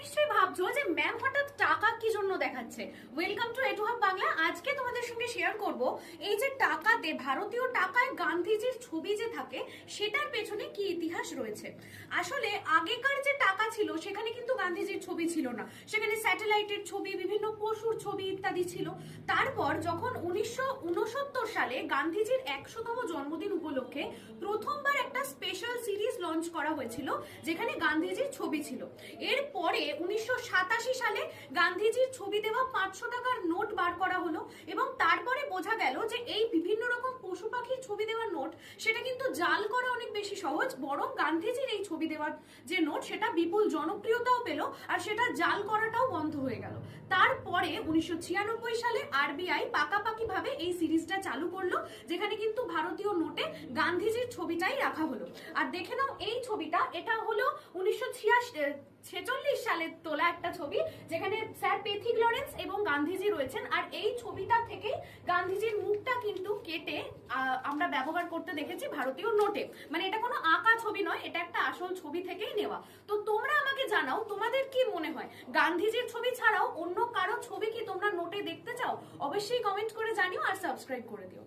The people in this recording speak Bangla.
নিশ্চয়ই ভাবছো যে ম্যাম হঠাৎ টাকা কি জন্য দেখাচ্ছে। ওয়েলকাম টু এটু হাব বাংলা। আজকে তোমাদের সঙ্গে শেয়ার করব এই যে টাকাতে, ভারতীয় টাকায় গান্ধীজির ছবি যে থাকে সেটার পেছনে কি ইতিহাস রয়েছে। আসলে আগেকার যে টাকা ছিল সেখানে কিন্তু গান্ধীজির ছবি ছিল না, সেখানে স্যাটেলাইটের ছবি, বিভিন্ন পশুর ছবি ইত্যাদি ছিল। তারপর যখন 1969 সালে গান্ধীজির 100তম জন্মদিন উপলক্ষে প্রথমবার একটা স্পেশাল সিরিজ লঞ্চ করা হয়েছিল যেখানে গান্ধীজির ছবি ছিল। এরপরে 1987 সালে গান্ধীজির ছবি দেওয়া 500 টাকার নোট বার করা হলো এবং তারপরে বোঝা গেল যে এই বিভিন্ন রকম পশু পাখির ছবি দেওয়ার নোট সেটা কিন্তু জাল করা অনেক বেশি সহজ, বরং গান্ধীজির এই ছবি দেওয়ার যে নোট সেটা বিপুল জনপ্রিয়তাও পেল আর সেটা জাল করাটাও বন্ধ হয়ে গেল। তারপরে 1996 সালে আরবিআই পাকাপাকি ভাবে এই সিরিজটা চালু করলো, যেখানে কিন্তু ভারতীয় নোটে গান্ধীজির ছবিটাই রাখা হলো। আর দেখে নাও এই ছবিটা, এটা হলো 1946 সালে তোলা একটা ছবি যেখানে স্যার পেথিক লরেন্স এবং গান্ধীজি রয়েছেন। আর এই ছবিটা থেকে গান্ধীজির মুখটা কিন্তু কেটে আমরা ব্যবহার করতে দেখেছি ভারতীয় নোটে। মানে এটা কোনো আঁকা ছবি নয়, এটা একটা আসল ছবি থেকেই নেওয়া। তো তোমরা আমাকে জানাও তোমাদের কি মনে হয়, গান্ধীজির ছবি ছাড়াও অন্য কারো ছবি কি তোমরা নোটে দেখতে চাও? অবশ্যই কমেন্ট করে জানিও আর সাবস্ক্রাইব করে দিও।